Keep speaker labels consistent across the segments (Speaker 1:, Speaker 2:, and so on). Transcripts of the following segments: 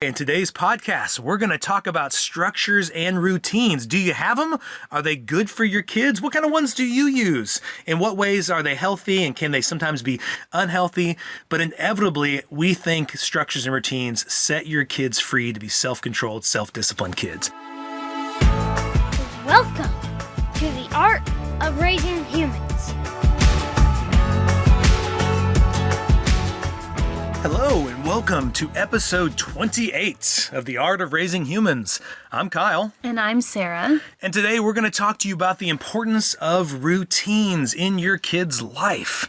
Speaker 1: In today's podcast, we're going to talk about structures and routines. Do you have them? Are they good for your kids? What kind of ones do you use? In what ways are they healthy, and can they sometimes be unhealthy? But inevitably, we think structures and routines set your kids free to be self-controlled, self-disciplined kids.
Speaker 2: Welcome to the Art of Raising Humans.
Speaker 1: Hello and welcome to episode 28 of The Art of Raising Humans. I'm Kyle.
Speaker 3: And I'm Sarah.
Speaker 1: And today we're going to talk to you about the importance of routines in your kid's life.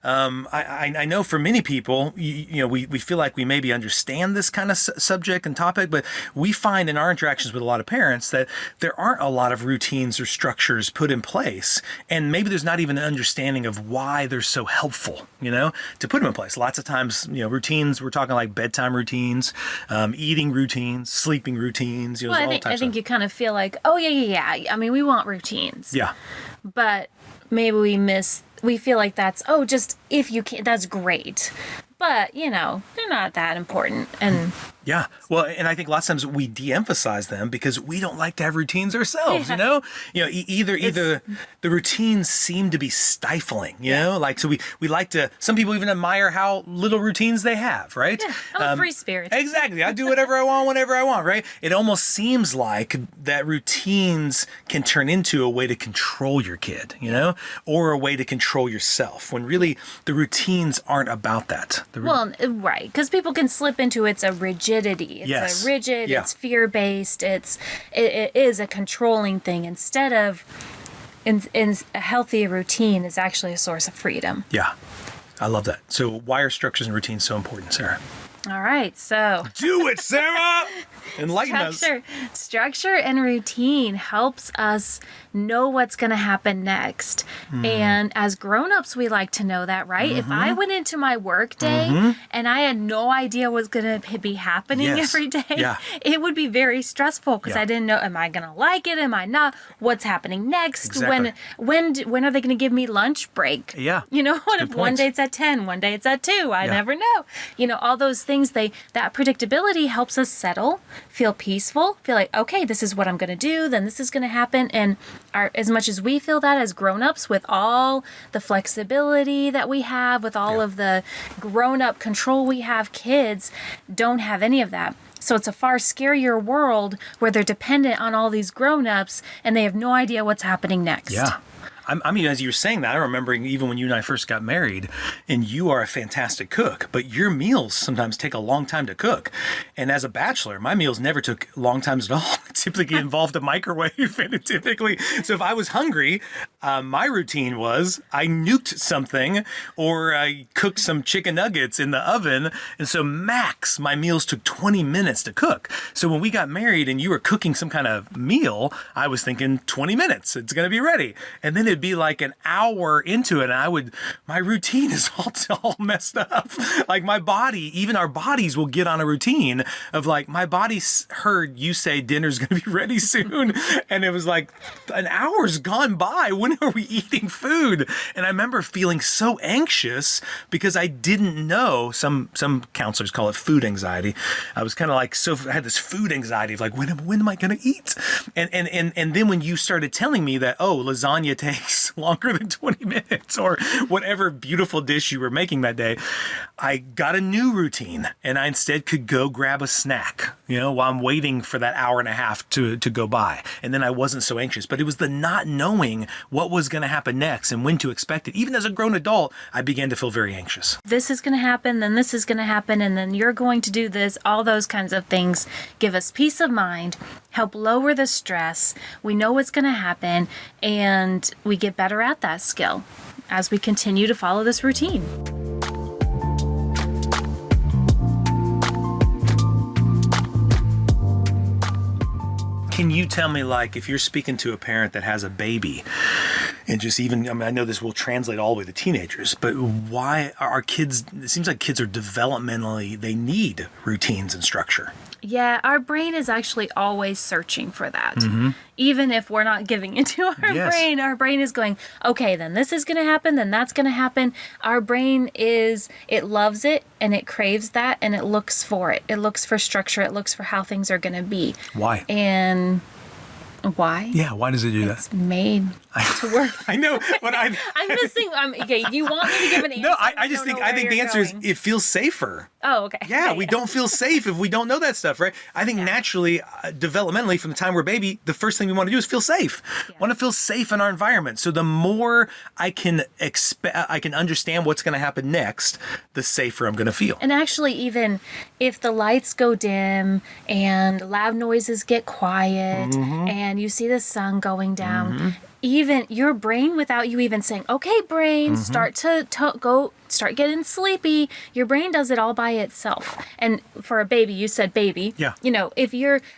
Speaker 1: I know for many people, we feel like we maybe understand this kind of subject and topic, but we find in our interactions with a lot of parents that there aren't a lot of routines or structures put in place. And maybe there's not even an understanding of why they're so helpful, to put them in place. Lots of times, routines, we're talking like bedtime routines, eating routines, sleeping routines.
Speaker 3: I think you kind of feel like, yeah. I mean, we want routines.
Speaker 1: Yeah.
Speaker 3: But maybe we feel like that's, just if you can, that's great. But, they're not that important. And
Speaker 1: yeah. Well, and I think lots of times we de-emphasize them because we don't like to have routines ourselves, either the routines seem to be stifling, so we like to, some people even admire how little routines they have, right?
Speaker 3: Yeah, I'm a free spirit.
Speaker 1: Exactly. I do whatever I want, whenever I want, right? It almost seems like that routines can turn into a way to control your kid, or a way to control yourself, when really the routines aren't about that.
Speaker 3: Right. Because people can slip into it's a rigidity. It's a rigid, it's fear-based, it is a controlling thing instead of in a healthy routine is actually a source of freedom.
Speaker 1: Yeah. I love that. So why are structures and routines so important, Sarah?
Speaker 3: All right, so
Speaker 1: do it, Sarah! Enlighten us.
Speaker 3: Structure and routine helps us know what's going to happen next. And as grown-ups, we like to know that, right? If I went into my work day and I had no idea what's going to be happening every day, it would be very stressful because I didn't know, am I going to like it? Am I not? What's happening next?
Speaker 1: Exactly.
Speaker 3: When are they going to give me lunch break?
Speaker 1: Yeah.
Speaker 3: What if one day it's at 10, one day it's at 2? I never know. All those things, that predictability helps us settle, feel peaceful, feel like, okay, this is what I'm going to do, then this is going to happen. And as much as we feel that as grown-ups, with all the flexibility that we have, with all of the grown-up control we have, kids don't have any of that. So it's a far scarier world where they're dependent on all these grown-ups and they have no idea what's happening next.
Speaker 1: Yeah. I mean, as you were saying that, I remember even when you and I first got married, and you are a fantastic cook, but your meals sometimes take a long time to cook. And as a bachelor, my meals never took long times at all. It typically involved a microwave, and so if I was hungry, my routine was I nuked something, or I cooked some chicken nuggets in the oven, and so max, my meals took 20 minutes to cook. So when we got married and you were cooking some kind of meal, I was thinking 20 minutes, it's going to be ready. And then it'd be like an hour into it, and my routine is all messed up. Like my body, even our bodies will get on a routine of like, my body heard you say dinner's going to be ready soon. And it was like an hour's gone by. When are we eating food? And I remember feeling so anxious because I didn't know, some counselors call it food anxiety. I was kind of like, I had this food anxiety of like, when am I going to eat? And then when you started telling me that, lasagna takes longer than 20 minutes or whatever beautiful dish you were making that day, I got a new routine, and I instead could go grab a snack, while I'm waiting for that hour and a half to go by. And then I wasn't so anxious, but it was the not knowing what was going to happen next and when to expect it. Even as a grown adult, I began to feel very anxious.
Speaker 3: This is going to happen, then this is going to happen, and then you're going to do this. All those kinds of things give us peace of mind, help lower the stress. We know what's going to happen, and we get better at that skill as we continue to follow this routine.
Speaker 1: Can you tell me, like, if you're speaking to a parent that has a baby And just even, I mean, I know this will translate all the way to teenagers, but why are our kids, it seems like kids are developmentally, they need routines and structure.
Speaker 3: Yeah, our brain is actually always searching for that. Even if we're not giving into our brain is going, okay, then this is going to happen, then that's going to happen. Our brain it loves it and it craves that and it looks for it. It looks for structure. It looks for how things are going to be.
Speaker 1: Why?
Speaker 3: And why?
Speaker 1: Yeah, why does it do
Speaker 3: It's made to work.
Speaker 1: I know, but
Speaker 3: I'm missing. Okay, you want me to give an answer?
Speaker 1: No, I just think the answer is it feels safer.
Speaker 3: Oh, okay.
Speaker 1: Yeah, we don't feel safe if we don't know that stuff, right? I think naturally, developmentally, from the time we're a baby, the first thing we want to do is feel safe.
Speaker 3: Yeah.
Speaker 1: Want to feel safe in our environment. So the more I can understand what's going to happen next, the safer I'm going to feel.
Speaker 3: And actually, even if the lights go dim and loud noises get quiet and you see the sun going down, even your brain, without you even saying, okay, brain, start start getting sleepy. Your brain does it all by itself. And for a baby, you said baby.
Speaker 1: Yeah.
Speaker 3: You know,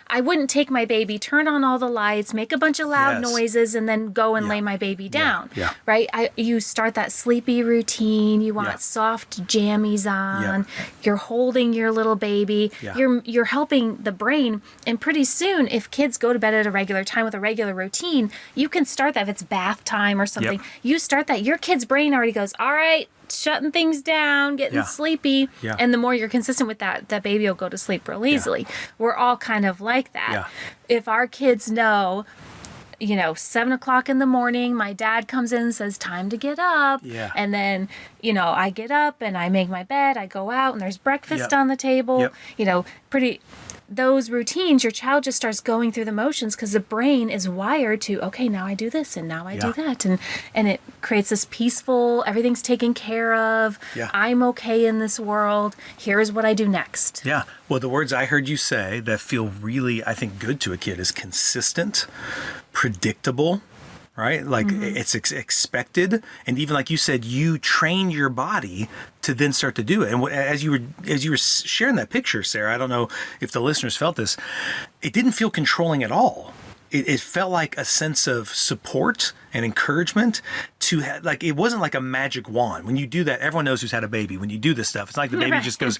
Speaker 3: I wouldn't take my baby, turn on all the lights, make a bunch of loud noises, and then go and lay my baby down.
Speaker 1: Yeah.
Speaker 3: Right? You start that sleepy routine. You want soft jammies on. You're holding your little baby.
Speaker 1: Yeah.
Speaker 3: You're helping the brain. And pretty soon, if kids go to bed at a regular time with a regular routine, you can start that. If it's bath time or something, you start that. Your kid's brain already goes, all right, shutting things down, getting sleepy.
Speaker 1: Yeah.
Speaker 3: And the more you're consistent with that baby will go to sleep real easily. We're all kind of like that.
Speaker 1: Yeah.
Speaker 3: If our kids know, 7:00 in the morning, my dad comes in and says, time to get up.
Speaker 1: Yeah.
Speaker 3: And then, I get up and I make my bed, I go out and there's breakfast on the table. Those routines, your child just starts going through the motions because the brain is wired to, okay, now I do this and now I do that. And it creates this peaceful, everything's taken care of.
Speaker 1: Yeah.
Speaker 3: I'm okay in this world. Here's what I do next.
Speaker 1: Yeah. Well, the words I heard you say that feel really, I think, good to a kid is consistent, predictable, right? Like it's expected. And even like you said, you train your body to then start to do it. And as you were sharing that picture, Sarah, I don't know if the listeners felt this, it didn't feel controlling at all. It felt like a sense of support and encouragement to like, it wasn't like a magic wand. When you do that, everyone knows who's had a baby. When you do this stuff, it's like the baby just goes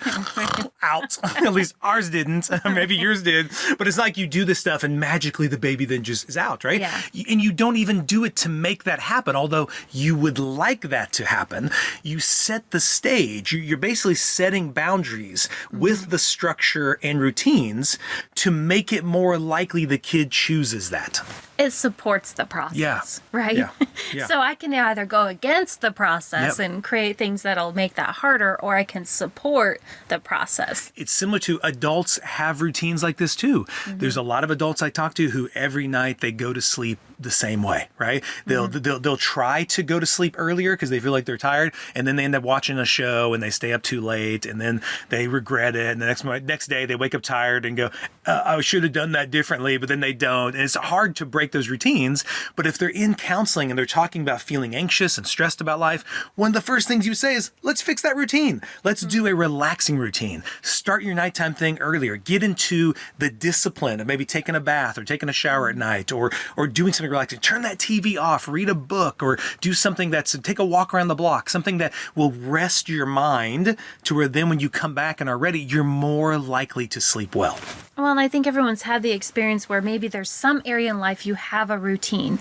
Speaker 1: out. At least ours didn't. Maybe yours did. But it's like you do this stuff and magically the baby then just is out, right?
Speaker 3: Yeah.
Speaker 1: And you don't even do it to make that happen. Although you would like that to happen, you set the stage. You're basically setting boundaries with the structure and routines to make it more likely the kid chooses that.
Speaker 3: It supports the process, right?
Speaker 1: Yeah. Yeah.
Speaker 3: So I can either go against the process and create things that'll make that harder, or I can support the process.
Speaker 1: It's similar to adults have routines like this too. There's a lot of adults I talk to who every night they go to sleep the same way, right? They'll try to go to sleep earlier because they feel like they're tired, and then they end up watching a show and they stay up too late, and then they regret it. And the next day they wake up tired and go, I should have done that differently, but then they don't. And it's hard to break those routines. But if they're in counseling and they're talking about feeling anxious and stressed about life, one of the first things you say is, let's fix that routine. Let's do a relaxing routine. Start your nighttime thing earlier. Get into the discipline of maybe taking a bath or taking a shower at night or doing something relaxing. Turn that TV off, read a book, or do something take a walk around the block, something that will rest your mind to where then when you come back and are ready, you're more likely to sleep well.
Speaker 3: Well, and I think everyone's had the experience where maybe there's some area in life you have a routine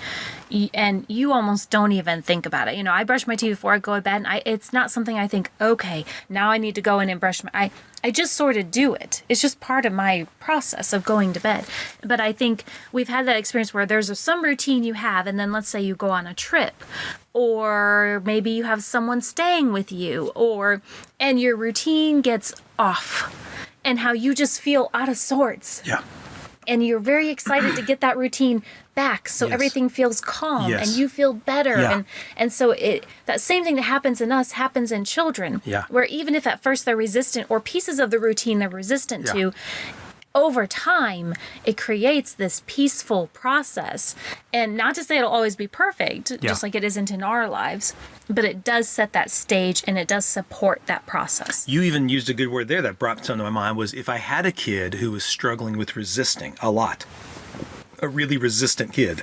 Speaker 3: and you almost don't even think about it. I brush my teeth before I go to bed, and it's not something I think, okay, now I need to go in and brush my... I just sort of do it. It's just part of my process of going to bed. But I think we've had that experience where there's some routine you have, and then let's say you go on a trip, or maybe you have someone staying with you, and your routine gets off, and how you just feel out of sorts.
Speaker 1: Yeah.
Speaker 3: And you're very excited to get that routine back, so everything feels calm and you feel better.
Speaker 1: Yeah.
Speaker 3: And so that same thing that happens in us happens in children.
Speaker 1: Yeah.
Speaker 3: Where even if at first they're resistant, or pieces of the routine they're resistant to, over time, it creates this peaceful process. And not to say it'll always be perfect, just like it isn't in our lives, but it does set that stage and it does support that process.
Speaker 1: You even used a good word there that brought something to my mind was if I had a kid who was struggling with resisting a lot, a really resistant kid,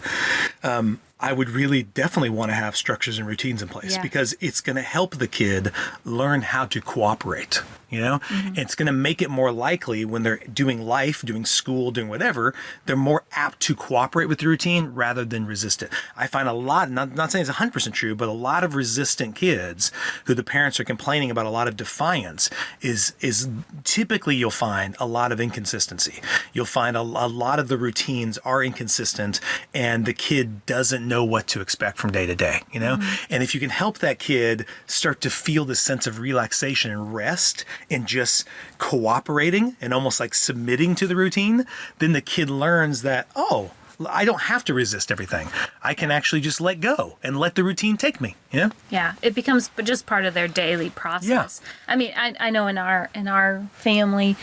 Speaker 1: I would really definitely want to have structures and routines in place,
Speaker 3: Yeah.
Speaker 1: because it's going to help the kid learn how to cooperate. It's going to make it more likely when they're doing life, doing school, doing whatever, they're more apt to cooperate with the routine rather than resist it. I find a lot, not saying it's 100% true, but a lot of resistant kids who the parents are complaining about a lot of defiance is typically you'll find a lot of inconsistency. You'll find a lot of the routines are inconsistent and the kid doesn't know what to expect from day to day, And if you can help that kid start to feel this sense of relaxation and rest and just cooperating and almost like submitting to the routine, then the kid learns that, oh, I don't have to resist everything. I can actually just let go and let the routine take me.
Speaker 3: Yeah, it becomes just part of their daily process.
Speaker 1: Yeah.
Speaker 3: I mean, I know in our family,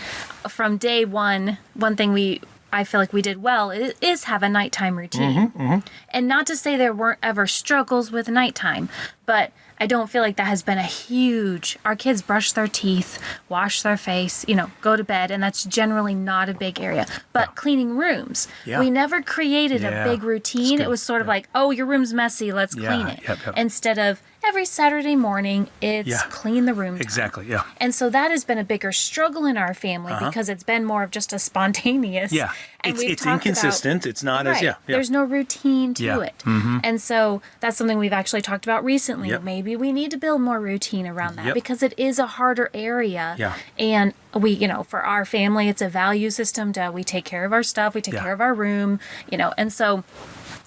Speaker 3: from day one thing I feel like we did well is have a nighttime routine. And not to say there weren't ever struggles with nighttime, but I don't feel like that has been our kids brush their teeth, wash their face, go to bed, and that's generally not a big area. But cleaning rooms, we never created a big routine. It was sort of like, oh, your room's messy, let's clean it. Instead of every Saturday morning, it's clean the room time.
Speaker 1: Exactly, yeah.
Speaker 3: And so that has been a bigger struggle in our family because it's been more of just a spontaneous.
Speaker 1: Yeah, it's inconsistent. It's not as,
Speaker 3: There's no routine to it.
Speaker 1: Mm-hmm.
Speaker 3: And so that's something we've actually talked about recently. Maybe we need to build more routine around that because it is a harder area.
Speaker 1: Yeah.
Speaker 3: And we, for our family, it's a value system. We take care of our stuff. We take care of our room, and so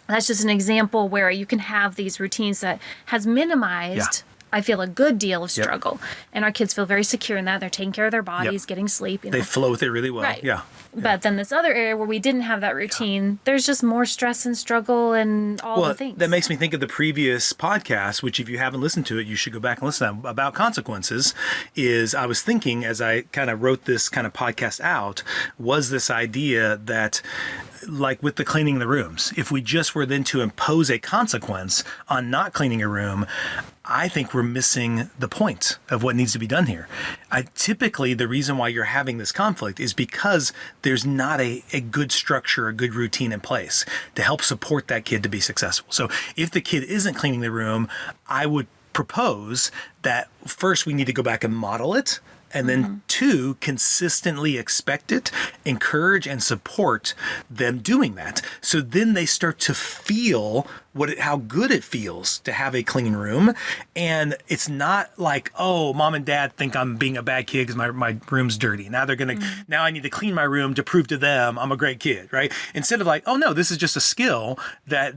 Speaker 3: that's just an example where you can have these routines that has minimized, I feel, a good deal of struggle. And our kids feel very secure in that. They're taking care of their bodies, getting sleep.
Speaker 1: They flow with it really well.
Speaker 3: Right.
Speaker 1: Yeah.
Speaker 3: But then this other area where we didn't have that routine, there's just more stress and struggle and all the things.
Speaker 1: That makes me think of the previous podcast, which if you haven't listened to it, you should go back and listen to, about consequences. I was thinking as I kind of wrote this kind of podcast out, was this idea that, like with the cleaning the rooms, if we just were then to impose a consequence on not cleaning a room, I think we're missing the point of what needs to be done here. Typically, the reason why you're having this conflict is because there's not a good structure, a good routine in place to help support that kid to be successful. So if the kid isn't cleaning the room, I would propose that first we need to go back and model it. And then two, consistently expect it, encourage and support them doing that. So then they start to feel how good it feels to have a clean room. And it's not like, oh, mom and dad think I'm being a bad kid because my room's dirty. Now now I need to clean my room to prove to them I'm a great kid, right? Instead of like, oh no, this is just a skill that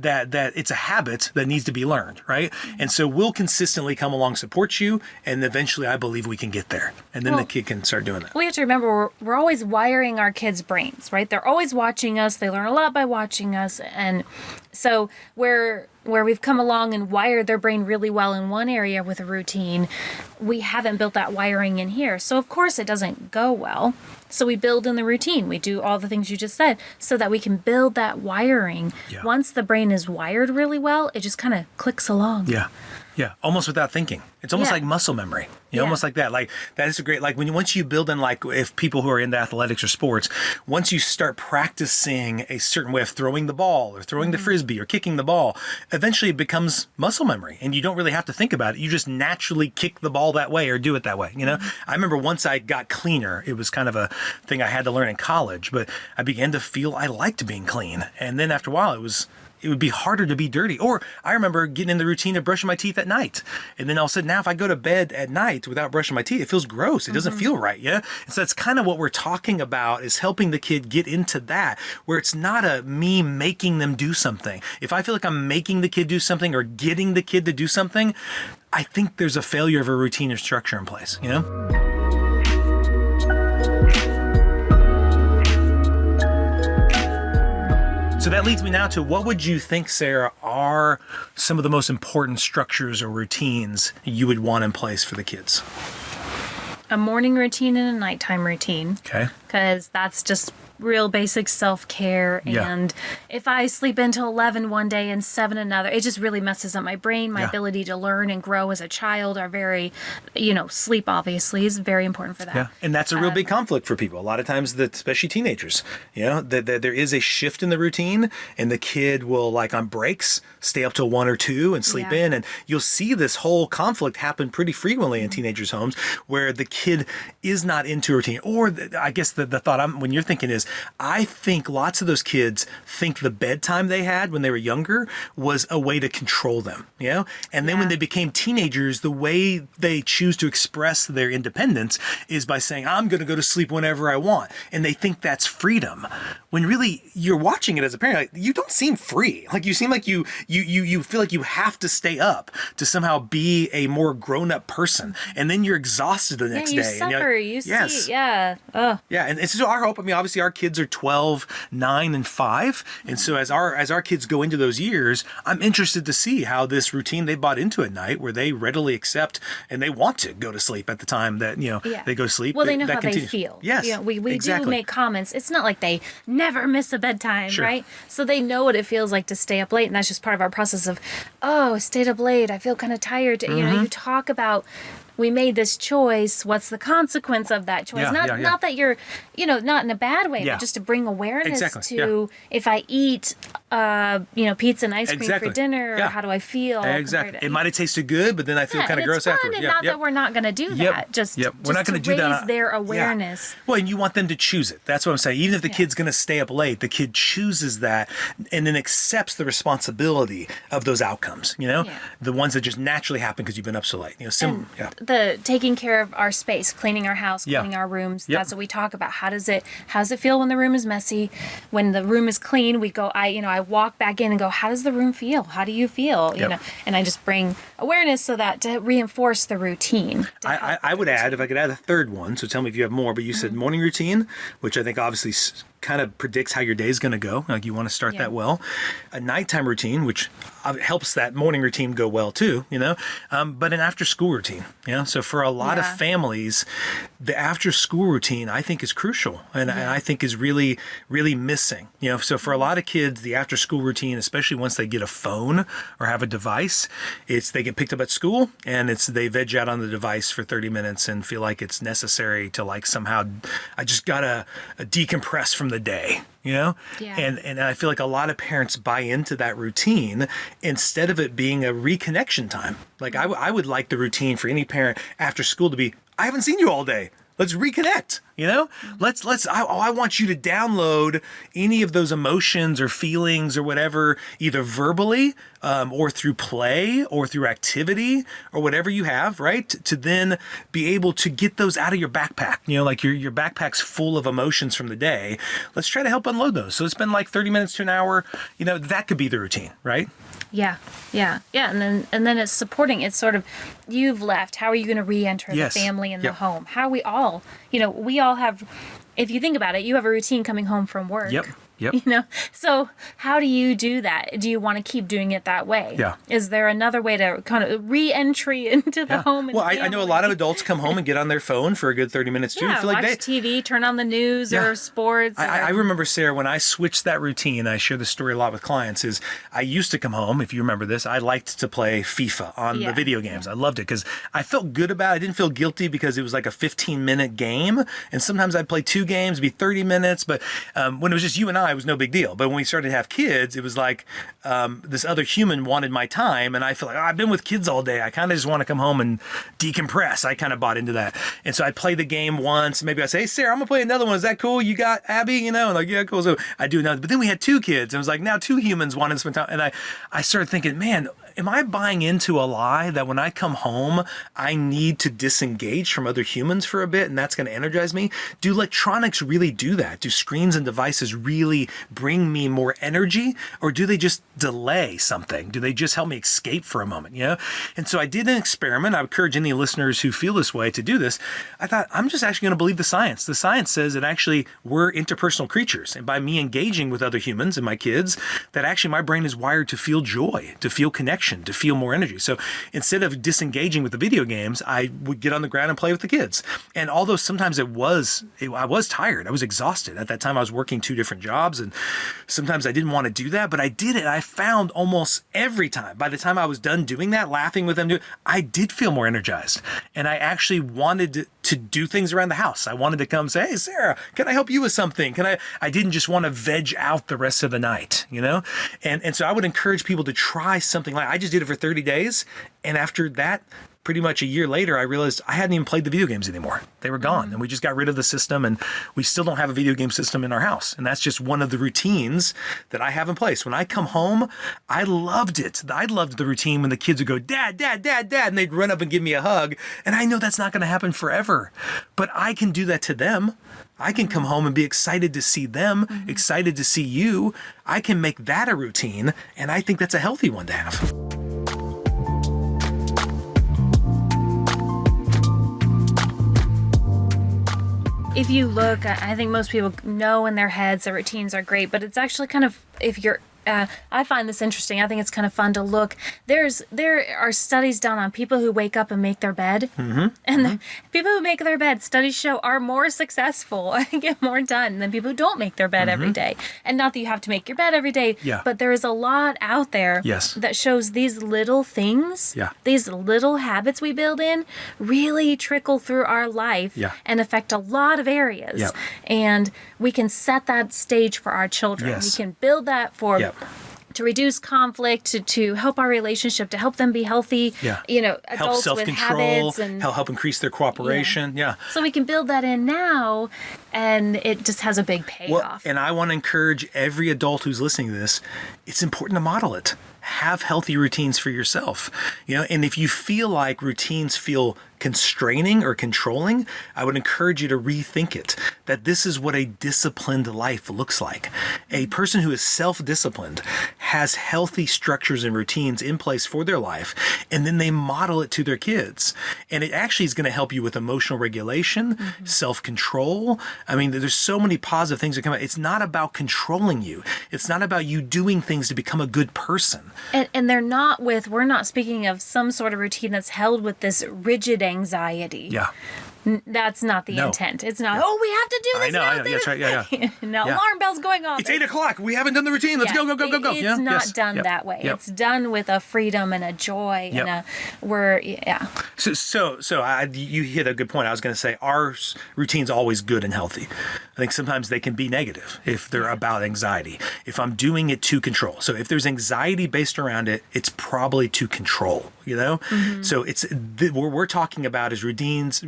Speaker 1: it's a habit that needs to be learned, right? And so we'll consistently come along, support you, and eventually I believe we can get there. And then the kid can start doing that.
Speaker 3: We have to remember we're always wiring our kids' brains, right? They're always watching us. They learn a lot by watching us. And so where we've come along and wired their brain really well in one area with a routine, we haven't built that wiring in here. So of course it doesn't go well. So we build in the routine. We do all the things you just said so that we can build that wiring. Yeah. Once the brain is wired really well, it just kind of clicks along.
Speaker 1: Yeah. Yeah, almost without thinking. It's almost like muscle memory. Almost like that. Like that is a great, like once you build in, like if people who are into athletics or sports, once you start practicing a certain way of throwing the ball or throwing the frisbee or kicking the ball, eventually it becomes muscle memory and you don't really have to think about it. You just naturally kick the ball that way or do it that way. I remember once I got cleaner, it was kind of a thing I had to learn in college, but I began to feel I liked being clean. And then after a while, it would be harder to be dirty. Or I remember getting in the routine of brushing my teeth at night. And then all of a sudden now if I go to bed at night without brushing my teeth, it feels gross. It doesn't feel right. Yeah. And so that's kind of what we're talking about, is helping the kid get into that, where it's not me making them do something. If I feel like I'm making the kid do something or getting the kid to do something, I think there's a failure of a routine or structure in place, So that leads me now to, what would you think, Sarah, are some of the most important structures or routines you would want in place for the kids?
Speaker 3: a morning routine and a nighttime routine.
Speaker 1: Okay.
Speaker 3: Because that's just real basic self-care.
Speaker 1: Yeah.
Speaker 3: And if I sleep until 11 one day and 7 another, it just really messes up my brain. My
Speaker 1: Yeah.
Speaker 3: ability to learn and grow as a child are very, sleep obviously is very important for that.
Speaker 1: Yeah, and that's a real big conflict for people. A lot of times, especially teenagers, that there is a shift in the routine, and the kid will, like on breaks, stay up till 1 or 2 and sleep
Speaker 3: Yeah.
Speaker 1: in, and you'll see this whole conflict happen pretty frequently in teenagers' homes, where the kid is not into a routine. Or I guess the thought when you're thinking is, I think lots of those kids think the bedtime they had when they were younger was a way to control them, and then when
Speaker 3: Yeah.
Speaker 1: they became teenagers, the way they choose to express their independence is by saying, I'm going to go to sleep whenever I want. And they think that's freedom. When really you're watching it as a parent, like, you don't seem free. Like, you seem like you feel like you have to stay up to somehow be a more grown up person. And then you're exhausted the next
Speaker 3: you
Speaker 1: day.
Speaker 3: suffer.
Speaker 1: And you're like,
Speaker 3: You
Speaker 1: yes.
Speaker 3: see, yeah. Oh.
Speaker 1: Yeah, and so our hope, obviously our kids are 12, 9, and 5. And so as our kids go into those years, I'm interested to see how this routine they bought into at night, where they readily accept and they want to go to sleep at the time that, they go to sleep.
Speaker 3: Well, they know
Speaker 1: that
Speaker 3: how
Speaker 1: continues.
Speaker 3: they feel.
Speaker 1: Yes,
Speaker 3: We
Speaker 1: exactly.
Speaker 3: do make comments. It's not like they never miss a bedtime,
Speaker 1: Sure.
Speaker 3: right? So they know what it feels like to stay up late. And that's just part of our process of, I stayed up late. I feel kind of tired.
Speaker 1: Mm-hmm.
Speaker 3: You talk about, we made this choice. What's the consequence of that choice?
Speaker 1: Yeah,
Speaker 3: Not that you're, not in a bad way,
Speaker 1: Yeah.
Speaker 3: but just to bring awareness
Speaker 1: Exactly,
Speaker 3: to if I eat, pizza and ice cream
Speaker 1: Exactly.
Speaker 3: for dinner,
Speaker 1: Yeah.
Speaker 3: or how do I feel?
Speaker 1: Exactly.
Speaker 3: compared to-
Speaker 1: It might have tasted good, but then I feel
Speaker 3: Yeah,
Speaker 1: kind of
Speaker 3: and it's
Speaker 1: gross
Speaker 3: fun,
Speaker 1: afterwards.
Speaker 3: And
Speaker 1: Yep,
Speaker 3: not
Speaker 1: yep.
Speaker 3: that we're not going to do
Speaker 1: Yep,
Speaker 3: that. Just,
Speaker 1: yep. We're not
Speaker 3: just
Speaker 1: going to do that.
Speaker 3: raise their
Speaker 1: Yeah.
Speaker 3: awareness.
Speaker 1: Well, and you want them to choose it. That's what I'm saying. Even if the kid's going to stay up late, the kid chooses that and then accepts the responsibility of those outcomes. The ones that just naturally happen because you've been up so late. Yeah.
Speaker 3: The taking care of our space, cleaning our house,
Speaker 1: Yeah.
Speaker 3: cleaning our rooms.
Speaker 1: Yep.
Speaker 3: That's what we talk about. How does it feel when the room is messy? When the room is clean, we go, I walk back in and go, how does the room feel? How do you feel?
Speaker 1: Yep.
Speaker 3: And I just bring awareness so that to reinforce the routine.
Speaker 1: I would add, if I could add a third one, so tell me if you have more, but you said morning routine, which I think obviously kind of predicts how your day is going to go. Like, you want to start
Speaker 3: Yeah.
Speaker 1: that well. A nighttime routine, which helps that morning routine go well too, but an after school routine, so for a lot of
Speaker 3: Yeah.
Speaker 1: families, the after school routine, I think, is crucial and I think is really, really missing, so for a lot of kids, the after school routine, especially once they get a phone or have a device, they get picked up at school and they veg out on the device for 30 minutes and feel like it's necessary to, like, somehow, I just gotta decompress from the day,
Speaker 3: Yeah.
Speaker 1: and I feel like a lot of parents buy into that routine instead of it being a reconnection time. Like, I would like the routine for any parent after school to be, I haven't seen you all day. Let's reconnect, I want you to download any of those emotions or feelings or whatever, either verbally or through play or through activity or whatever you have, right? To then be able to get those out of your backpack, like your backpack's full of emotions from the day. Let's try to help unload those. So spend like 30 minutes to an hour, that could be the routine, right?
Speaker 3: Yeah. And then it's supporting. It's sort of, you've left. How are you going to re-enter
Speaker 1: Yes.
Speaker 3: the family and
Speaker 1: Yep.
Speaker 3: the home? How we all have, if you think about it, you have a routine coming home from work.
Speaker 1: Yep.
Speaker 3: So how do you do that? Do you want to keep doing it that way?
Speaker 1: Yeah.
Speaker 3: Is there another way to kind of re-entry into the home? And
Speaker 1: Well, I know a lot of adults come home and get on their phone for a good 30 minutes too. I feel like
Speaker 3: watch TV, turn on the news
Speaker 1: Yeah.
Speaker 3: or sports.
Speaker 1: I remember, Sarah, when I switched that routine, I share this story a lot with clients, is I used to come home, if you remember this, I liked to play FIFA on the video games. I loved it because I felt good about it. I didn't feel guilty because it was like a 15-minute game. And sometimes I'd play 2 games, it'd be 30 minutes. But when it was just you and I, it was no big deal. But when we started to have kids, it was like this other human wanted my time. And I feel like, I've been with kids all day. I kind of just want to come home and decompress. I kind of bought into that. And so I'd play the game once. Maybe I'd say, hey, Sarah, I'm going to play another one. Is that cool? You got Abby? And like, yeah, cool. So I do another. But then we had 2 kids. And it was like, now 2 humans wanted to spend time. And I started thinking, man, am I buying into a lie that when I come home, I need to disengage from other humans for a bit and that's going to energize me? Do electronics really do that? Do screens and devices really bring me more energy, or do they just delay something? Do they just help me escape for a moment? And so I did an experiment. I would encourage any listeners who feel this way to do this. I thought, I'm just actually going to believe the science. The science says that actually we're interpersonal creatures. And by me engaging with other humans and my kids, that actually my brain is wired to feel joy, to feel connection, connection, to feel more energy. So instead of disengaging with the video games, I would get on the ground and play with the kids. And although sometimes I was tired, I was exhausted. At that time, I was working 2 different jobs, and sometimes I didn't want to do that, but I did it. I found almost every time, by the time I was done doing that, laughing with them, I did feel more energized. And I actually wanted to do things around the house. I wanted to come say, hey, Sarah, can I help you with something? I didn't just want to veg out the rest of the night, And so I would encourage people to try something like, I just did it for 30 days. And after that, pretty much a year later, I realized I hadn't even played the video games anymore. They were gone, and we just got rid of the system, and we still don't have a video game system in our house. And that's just one of the routines that I have in place. When I come home, I loved it. I loved the routine when the kids would go, Dad, Dad, Dad, Dad, and they'd run up and give me a hug. And I know that's not going to happen forever, but I can do that to them. I can come home and be excited to see them, excited to see you. I can make that a routine, and I think that's a healthy one to have.
Speaker 3: If you look, I think most people know in their heads that routines are great, but it's actually kind of, if you're, I find this interesting. I think it's kind of fun to look. There are studies done on people who wake up and make their bed, and people who make their bed, studies show, are more successful and get more done than people who don't make their bed every day. And not that you have to make your bed every day, but there is a lot out there that shows these little things, these little habits we build in, really trickle through our life and affect a lot of areas. And we can set that stage for our children. We can build that for to reduce conflict, to help our relationship, to help them be healthy, adults
Speaker 1: help
Speaker 3: with habits, and
Speaker 1: help increase their cooperation.
Speaker 3: So we can build that in now, and it just has a big payoff.
Speaker 1: And I want to encourage every adult who's listening to this, it's important to model it. Have healthy routines for yourself, and if you feel like routines feel constraining or controlling, I would encourage you to rethink it, that this is what a disciplined life looks like. A person who is self-disciplined has healthy structures and routines in place for their life, and then they model it to their kids. And it actually is going to help you with emotional regulation, self-control. I mean, there's so many positive things that come out. It's not about controlling you. It's not about you doing things to become a good person.
Speaker 3: And we're not speaking of some sort of routine that's held with this rigid anxiety. That's not the intent. It's not, we have to do this now.
Speaker 1: I know. That's right.
Speaker 3: Alarm bells going off.
Speaker 1: It's 8:00. We haven't done the routine. Let's go.
Speaker 3: It's not done that way. It's done with a freedom and a joy and
Speaker 1: you hit a good point. I was going to say our routine's always good and healthy. I think sometimes they can be negative if they're about anxiety. If I'm doing it to control. So if there's anxiety based around it, it's probably to control, So what we're talking about is routines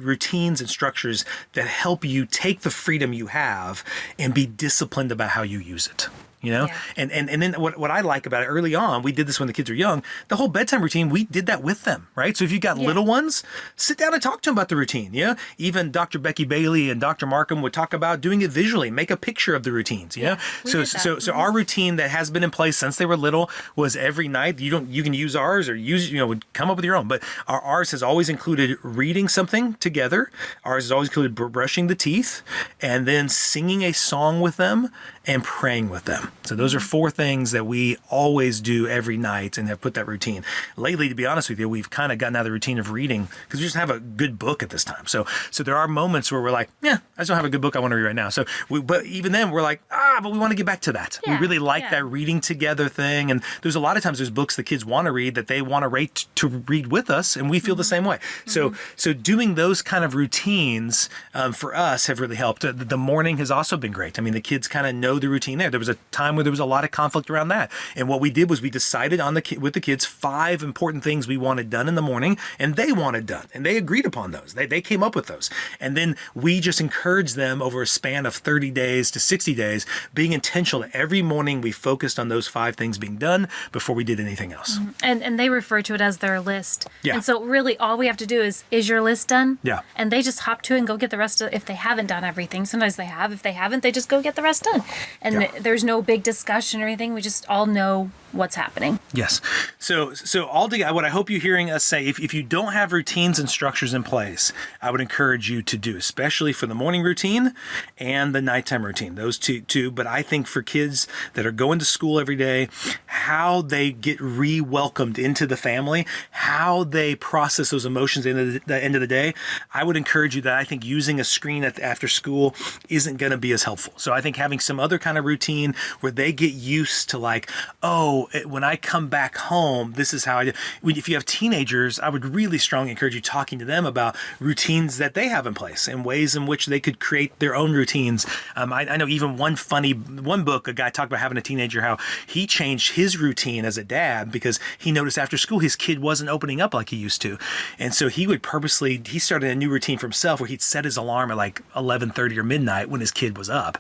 Speaker 1: and structures that help you take the freedom you have and be disciplined about how you use it. And then what I like about it early on, we did this when the kids were young, the whole bedtime routine, we did that with them, right? So if you've got little ones, sit down and talk to them about the routine. Even Dr. Becky Bailey and Dr. Markham would talk about doing it visually, make a picture of the routines. So our routine that has been in place since they were little was every night. You can use ours or would come up with your own, but ours has always included reading something together. Ours has always included brushing the teeth and then singing a song with them and praying with them. So those are 4 things that we always do every night and have put that routine. Lately, to be honest with you, we've kind of gotten out of the routine of reading because we just have a good book at this time. So there are moments where we're like, I just don't have a good book I want to read right now. But even then we're like, but we want to get back to that. We really like that reading together thing. And there's a lot of times there's books the kids want to read that they want to read with us, and we feel the same way. So doing those kind of routines for us have really helped. The morning has also been great. I mean, the kids kind of know the routine there. There was a time where there was a lot of conflict around that. And what we did was we decided with the kids 5 important things we wanted done in the morning, and they wanted done. And they agreed upon those. They came up with those. And then we just encouraged them over a span of 30 days to 60 days, being intentional. Every morning we focused on those 5 things being done before we did anything else.
Speaker 3: And they refer to it as their list. And so really all we have to do is your list done? And they just hop to it and go get the rest of, if they haven't done everything. Sometimes they have. If they haven't, they just go get the rest done. And there's no big discussion or anything. We just all know what's happening.
Speaker 1: Yes. So altogether, what I hope you're hearing us say, if you don't have routines and structures in place, I would encourage you to do, especially for the morning routine and the nighttime routine, those two. But I think for kids that are going to school every day, how they get re-welcomed into the family, how they process those emotions at the end of the day, I would encourage you that I think using a screen after school isn't going to be as helpful. So I think having some other kind of routine where they get used to like, oh, when I come back home, this is how I do. If you have teenagers, I would really strongly encourage you talking to them about routines that they have in place and ways in which they could create their own routines. I know even one book, a guy talked about having a teenager, how he changed his routine as a dad because he noticed after school his kid wasn't opening up like he used to. And so he started a new routine for himself where he'd set his alarm at like 11:30 or midnight when his kid was up.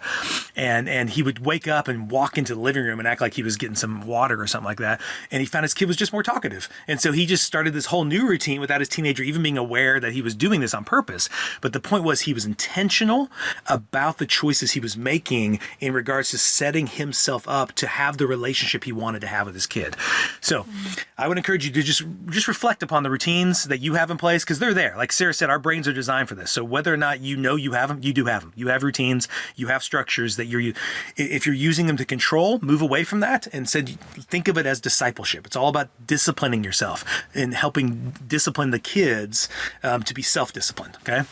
Speaker 1: And he would wake up and walk into the living room and act like he was getting some water or something like that. And he found his kid was just more talkative. And so he just started this whole new routine without his teenager even being aware that he was doing this on purpose. But the point was he was intentional about the choices he was making in regards to setting himself up to have the relationship he wanted to have with his kid. So I would encourage you to just reflect upon the routines that you have in place, because they're there. Like Sarah said, our brains are designed for this. So whether or not you know you have them, you do have them. You have routines, you have structures that if you're using them to control, move away from that and think of it as discipleship. It's all about disciplining yourself and helping discipline the kids to be self-disciplined, okay?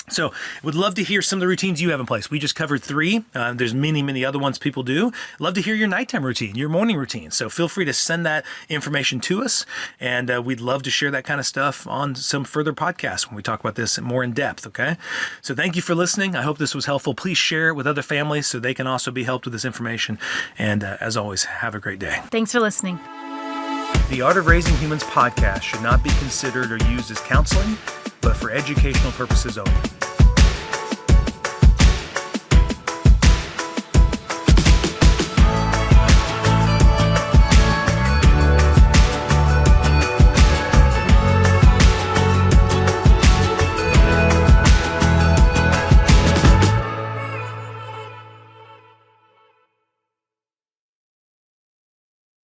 Speaker 1: So would love to hear some of the routines you have in place. We just covered 3. There's many other ones people do. Love to hear your nighttime routine, your morning routine. So feel free to send that information to us. And we'd love to share that kind of stuff on some further podcasts when we talk about this more in depth, okay? So thank you for listening. I hope this was helpful. Please share it with other families so they can also be helped with this information. And as always, have a great day.
Speaker 3: Thanks for listening.
Speaker 1: The Art of Raising Humans podcast should not be considered or used as counseling, but for educational purposes only.